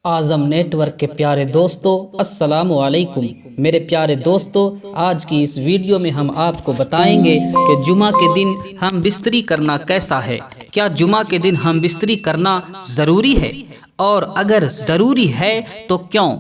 اعظم net work کے پیارے دوستو، السلام علیکم۔ میرے پیارے دوستو، آج کی اس ویڈیو میں ہم آپ کو بتائیں گے کہ جمعہ کے دن ہم بستری کرنا کیسا ہے۔ کیا جمعہ کے دن ہم بستری کرنا ضروری ہے؟ اور اگر ضروری ہے تو کیوں؟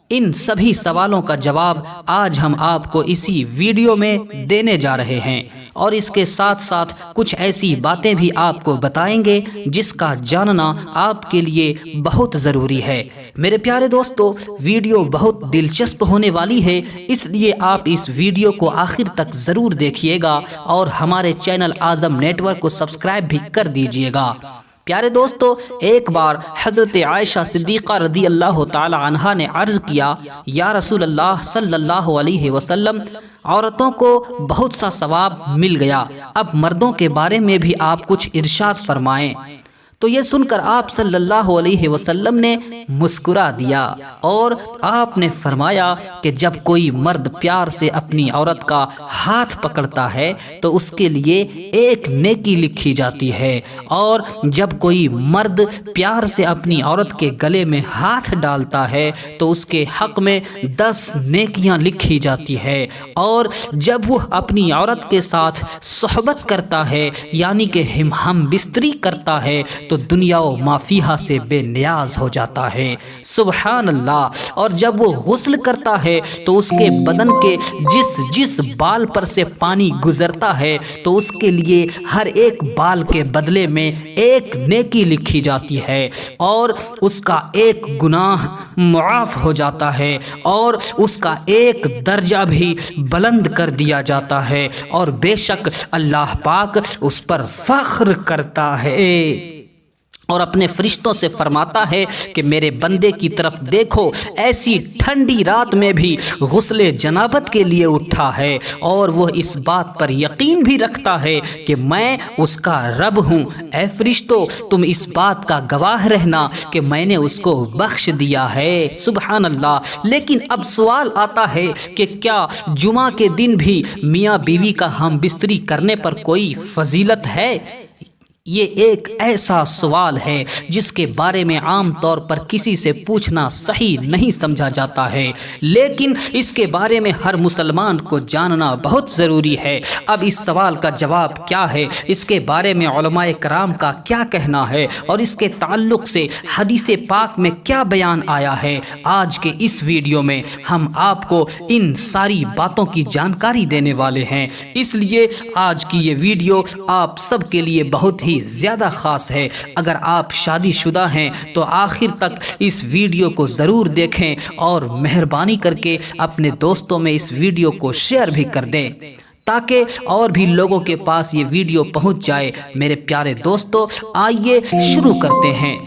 ان سبھی سوالوں کا جواب آج ہم آپ کو اسی ویڈیو میں دینے جا رہے ہیں، اور اس کے ساتھ ساتھ کچھ ایسی باتیں بھی آپ کو بتائیں گے جس کا جاننا آپ کے لیے بہت ضروری ہے۔ میرے پیارے دوستو، ویڈیو بہت دلچسپ ہونے والی ہے، اس لیے آپ اس ویڈیو کو آخر تک ضرور دیکھیے گا اور ہمارے چینل اعظم نیٹ ورک کو سبسکرائب بھی کر دیجیے گا۔ پیارے دوستو، ایک بار حضرت عائشہ صدیقہ رضی اللہ تعالی عنہا نے عرض کیا، یا رسول اللہ صلی اللہ علیہ وسلم، عورتوں کو بہت سا ثواب مل گیا، اب مردوں کے بارے میں بھی آپ کچھ ارشاد فرمائیں۔ تو یہ سن کر آپ صلی اللہ علیہ وسلم نے مسکرا دیا اور آپ نے فرمایا کہ جب کوئی مرد پیار سے اپنی عورت کا ہاتھ پکڑتا ہے تو اس کے لیے ایک نیکی لکھی جاتی ہے، اور جب کوئی مرد پیار سے اپنی عورت کے گلے میں ہاتھ ڈالتا ہے تو اس کے حق میں 10 نیکیاں لکھی جاتی ہے، اور جب وہ اپنی عورت کے ساتھ صحبت کرتا ہے یعنی کہ ہم بستری کرتا ہے تو دنیا و ما فیہا سے بے نیاز ہو جاتا ہے۔ سبحان اللہ۔ اور جب وہ غسل کرتا ہے تو اس کے بدن کے جس بال پر سے پانی گزرتا ہے تو اس کے لیے ہر ایک بال کے بدلے میں ایک نیکی لکھی جاتی ہے، اور اس کا ایک گناہ معاف ہو جاتا ہے، اور اس کا ایک درجہ بھی بلند کر دیا جاتا ہے، اور بے شک اللہ پاک اس پر فخر کرتا ہے اور اپنے فرشتوں سے فرماتا ہے کہ میرے بندے کی طرف دیکھو، ایسی ٹھنڈی رات میں بھی غسل جنابت کے لیے اٹھا ہے، اور وہ اس بات پر یقین بھی رکھتا ہے کہ میں اس کا رب ہوں۔ اے فرشتوں، تم اس بات کا گواہ رہنا کہ میں نے اس کو بخش دیا ہے۔ سبحان اللہ۔ لیکن اب سوال آتا ہے کہ کیا جمعہ کے دن بھی میاں بیوی کا ہم بستری کرنے پر کوئی فضیلت ہے؟ یہ ایک ایسا سوال ہے جس کے بارے میں عام طور پر کسی سے پوچھنا صحیح نہیں سمجھا جاتا ہے، لیکن اس کے بارے میں ہر مسلمان کو جاننا بہت ضروری ہے۔ اب اس سوال کا جواب کیا ہے، اس کے بارے میں علماء کرام کا کیا کہنا ہے، اور اس کے تعلق سے حدیث پاک میں کیا بیان آیا ہے، آج کے اس ویڈیو میں ہم آپ کو ان ساری باتوں کی جانکاری دینے والے ہیں۔ اس لیے آج کی یہ ویڈیو آپ سب کے لیے بہت ہی زیادہ خاص ہے۔ اگر آپ شادی شدہ ہیں تو آخر تک اس ویڈیو کو ضرور دیکھیں، اور مہربانی کر کے اپنے دوستوں میں اس ویڈیو کو شیئر بھی کر دیں تاکہ اور بھی لوگوں کے پاس یہ ویڈیو پہنچ جائے۔ میرے پیارے دوستو، آئیے شروع کرتے ہیں۔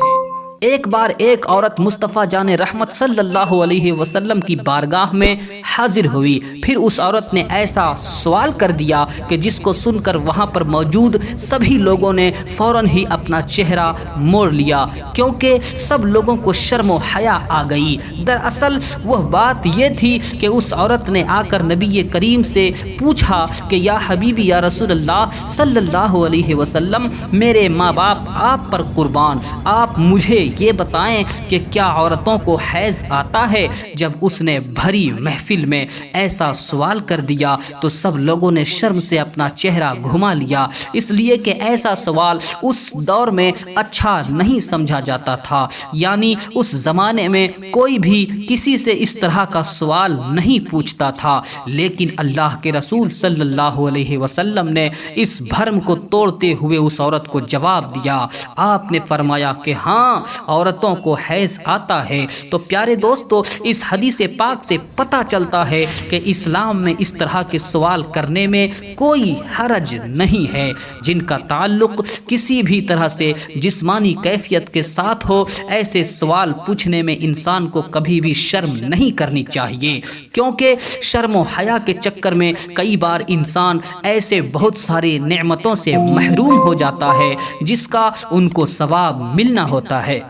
ایک بار ایک عورت مصطفیٰ جان رحمت صلی اللہ علیہ وسلم کی بارگاہ میں حاضر ہوئی، پھر اس عورت نے ایسا سوال کر دیا کہ جس کو سن کر وہاں پر موجود سبھی لوگوں نے فوراً ہی اپنا چہرہ موڑ لیا، کیونکہ سب لوگوں کو شرم و حیا آ گئی۔ دراصل وہ بات یہ تھی کہ اس عورت نے آ کر نبی کریم سے پوچھا کہ یا حبیبی یا رسول اللہ صلی اللہ علیہ وسلم، میرے ماں باپ آپ پر قربان، آپ مجھے یہ بتائیں کہ کیا عورتوں کو حیض آتا ہے؟ جب اس نے بھری محفل میں ایسا سوال کر دیا تو سب لوگوں نے شرم سے اپنا چہرہ گھما لیا، اس لیے کہ ایسا سوال اس دور میں اچھا نہیں سمجھا جاتا تھا، یعنی اس زمانے میں کوئی بھی کسی سے اس طرح کا سوال نہیں پوچھتا تھا۔ لیکن اللہ کے رسول صلی اللہ علیہ وسلم نے اس بھرم کو توڑتے ہوئے اس عورت کو جواب دیا۔ آپ نے فرمایا کہ ہاں، عورتوں کو حیض آتا ہے۔ تو پیارے دوستو، اس حدیث پاک سے پتہ چلتا ہے کہ اسلام میں اس طرح کے سوال کرنے میں کوئی حرج نہیں ہے۔ جن کا تعلق کسی بھی طرح سے جسمانی کیفیت کے ساتھ ہو، ایسے سوال پوچھنے میں انسان کو کبھی بھی شرم نہیں کرنی چاہیے، کیونکہ شرم و حیا کے چکر میں کئی بار انسان ایسے بہت ساری نعمتوں سے محروم ہو جاتا ہے جس کا ان کو ثواب ملنا ہوتا ہے۔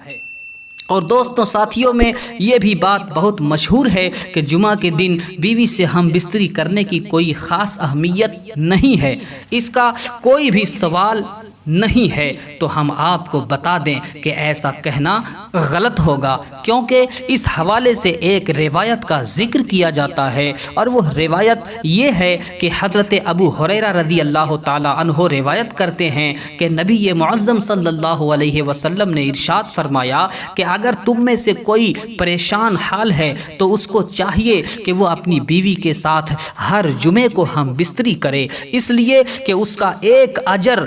اور دوستوں، ساتھیوں میں یہ بھی بات بہت مشہور ہے کہ جمعہ کے دن بیوی سے ہم بستری کرنے کی کوئی خاص اہمیت نہیں ہے۔ اس کا کوئی بھی سوال نہیں ہے تو ہم آپ کو بتا دیں کہ ایسا کہنا غلط ہوگا، کیونکہ اس حوالے سے ایک روایت کا ذکر کیا جاتا ہے، اور وہ روایت یہ ہے کہ حضرت ابو ہریرہ رضی اللہ تعالی عنہ روایت کرتے ہیں کہ نبی معظم صلی اللہ علیہ وسلم نے ارشاد فرمایا کہ اگر تم میں سے کوئی پریشان حال ہے تو اس کو چاہیے کہ وہ اپنی بیوی کے ساتھ ہر جمعے کو ہم بستری کرے، اس لیے کہ اس کا ایک اجر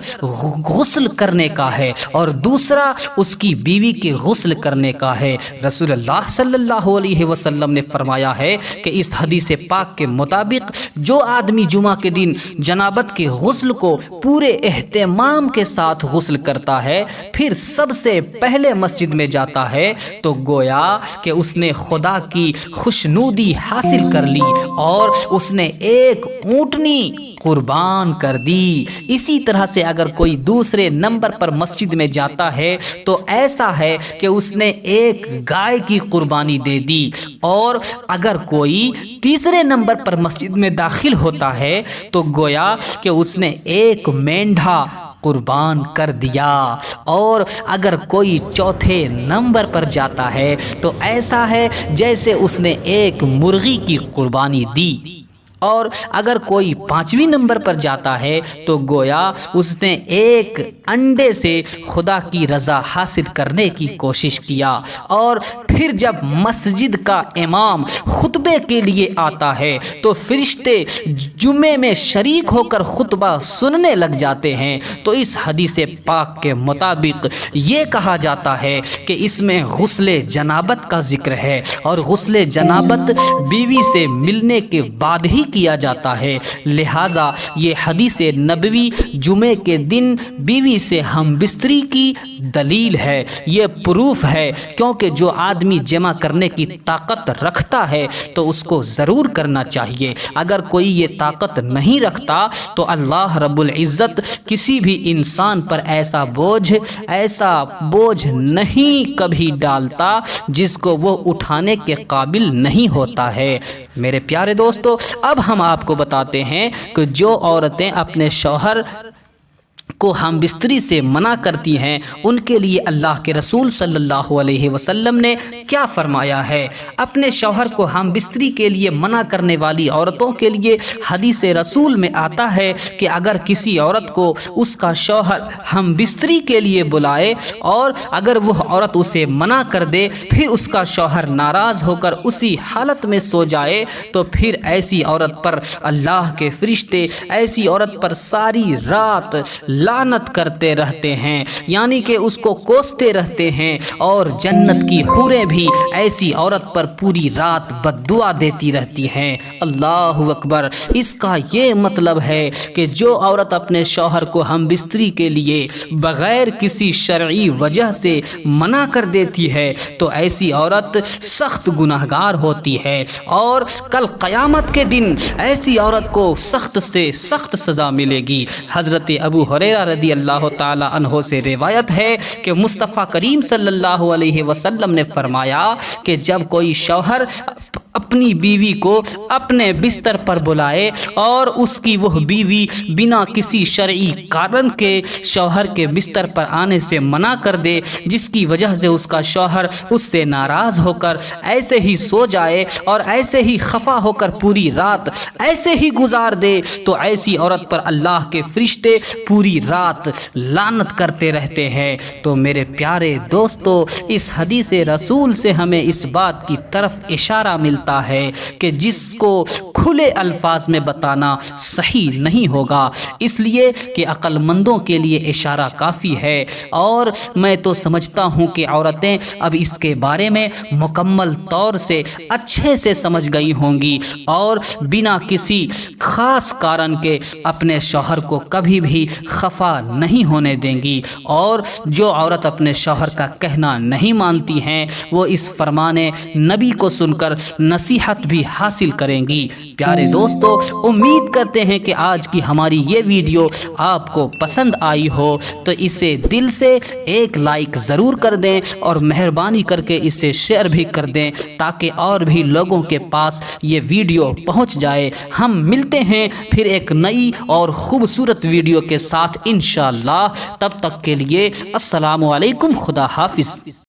غسل کرنے کا ہے اور دوسرا اس کی بیوی کے غسل کرنے کا ہے۔ رسول اللہ صلی اللہ علیہ وسلم نے فرمایا ہے کہ اس حدیث پاک کے مطابق جو آدمی جمعہ کے دن جنابت کے غسل کو پورے اہتمام کے ساتھ غسل کرتا ہے، پھر سب سے پہلے مسجد میں جاتا ہے، تو گویا کہ اس نے خدا کی خوشنودی حاصل کر لی اور اس نے ایک اونٹنی قربان کر دی۔ اسی طرح سے اگر کوئی دوسرے نمبر پر مسجد میں جاتا ہے تو ایسا ہے کہ اس نے ایک گائے کی قربانی دے دی، اور اگر کوئی تیسرے نمبر پر مسجد میں داخل ہوتا ہے تو گویا کہ اس نے ایک مینڈھا قربان کر دیا، اور اگر کوئی چوتھے نمبر پر جاتا ہے تو ایسا ہے جیسے اس نے ایک مرغی کی قربانی دی، اور اگر کوئی پانچویں نمبر پر جاتا ہے تو گویا اس نے ایک انڈے سے خدا کی رضا حاصل کرنے کی کوشش کیا، اور پھر جب مسجد کا امام خطبے کے لیے آتا ہے تو فرشتے جمعے میں شریک ہو کر خطبہ سننے لگ جاتے ہیں۔ تو اس حدیث پاک کے مطابق یہ کہا جاتا ہے کہ اس میں غسل جنابت کا ذکر ہے، اور غسل جنابت بیوی سے ملنے کے بعد ہی کیا جاتا ہے، لہذا یہ حدیث نبوی جمعے کے دن بیوی سے ہم بستری کی دلیل ہے، یہ پروف ہے، کیونکہ جو آدمی جمع کرنے کی طاقت رکھتا ہے تو اس کو ضرور کرنا چاہیے، اگر کوئی یہ طاقت نہیں رکھتا تو اللہ رب العزت کسی بھی انسان پر ایسا بوجھ نہیں کبھی ڈالتا جس کو وہ اٹھانے کے قابل نہیں ہوتا ہے۔ میرے پیارے دوستو، اب ہم آپ کو بتاتے ہیں کہ جو عورتیں اپنے شوہر کو ہم بستری سے منع کرتی ہیں ان کے لیے اللہ کے رسول صلی اللہ علیہ وسلم نے کیا فرمایا ہے۔ اپنے شوہر کو ہم بستری کے لیے منع کرنے والی عورتوں کے لیے حدیث رسول میں آتا ہے کہ اگر کسی عورت کو اس کا شوہر ہم بستری کے لیے بلائے اور اگر وہ عورت اسے منع کر دے، پھر اس کا شوہر ناراض ہو کر اسی حالت میں سو جائے، تو پھر ایسی عورت پر اللہ کے فرشتے ایسی عورت پر ساری رات لعنت کرتے رہتے ہیں، یعنی کہ اس کو کوستے رہتے ہیں، اور جنت کی حوریں بھی ایسی عورت پر پوری رات بد دعا دیتی رہتی ہیں۔ اللہ اکبر۔ اس کا یہ مطلب ہے کہ جو عورت اپنے شوہر کو ہم بستری کے لیے بغیر کسی شرعی وجہ سے منع کر دیتی ہے تو ایسی عورت سخت گناہگار ہوتی ہے، اور کل قیامت کے دن ایسی عورت کو سخت سے سخت سزا ملے گی۔ حضرت ابو ہریرہ رضی اللہ تعالی عنہ سے روایت ہے کہ مصطفیٰ کریم صلی اللہ علیہ وسلم نے فرمایا کہ جب کوئی شوہر اپنی بیوی کو اپنے بستر پر بلائے اور اس کی وہ بیوی بنا کسی شرعی کارن کے شوہر کے بستر پر آنے سے منع کر دے، جس کی وجہ سے اس کا شوہر اس سے ناراض ہو کر ایسے ہی سو جائے اور ایسے ہی خفا ہو کر پوری رات ایسے ہی گزار دے، تو ایسی عورت پر اللہ کے فرشتے پوری رات لعنت کرتے رہتے ہیں۔ تو میرے پیارے دوستو، اس حدیث رسول سے ہمیں اس بات کی طرف اشارہ ملتا ہے کہ جس کو کھلے الفاظ میں بتانا صحیح نہیں ہوگا، اس لیے کہ عقل مندوں کے لیے اشارہ کافی ہے، اور میں تو سمجھتا ہوں کہ عورتیں اب اس کے بارے میں مکمل طور سے اچھے سے سمجھ گئی ہوں گی اور بنا کسی خاص کارن کے اپنے شوہر کو کبھی بھی خفا نہیں ہونے دیں گی، اور جو عورت اپنے شوہر کا کہنا نہیں مانتی ہیں وہ اس فرمان نبی کو سن کر نصیحت بھی حاصل کریں گی۔ پیارے دوستو، امید کرتے ہیں کہ آج کی ہماری یہ ویڈیو آپ کو پسند آئی ہو تو اسے دل سے ایک لائک ضرور کر دیں اور مہربانی کر کے اسے شیئر بھی کر دیں تاکہ اور بھی لوگوں کے پاس یہ ویڈیو پہنچ جائے۔ ہم ملتے ہیں پھر ایک نئی اور خوبصورت ویڈیو کے ساتھ انشاءاللہ۔ تب تک کے لیے السلام علیکم، خدا حافظ۔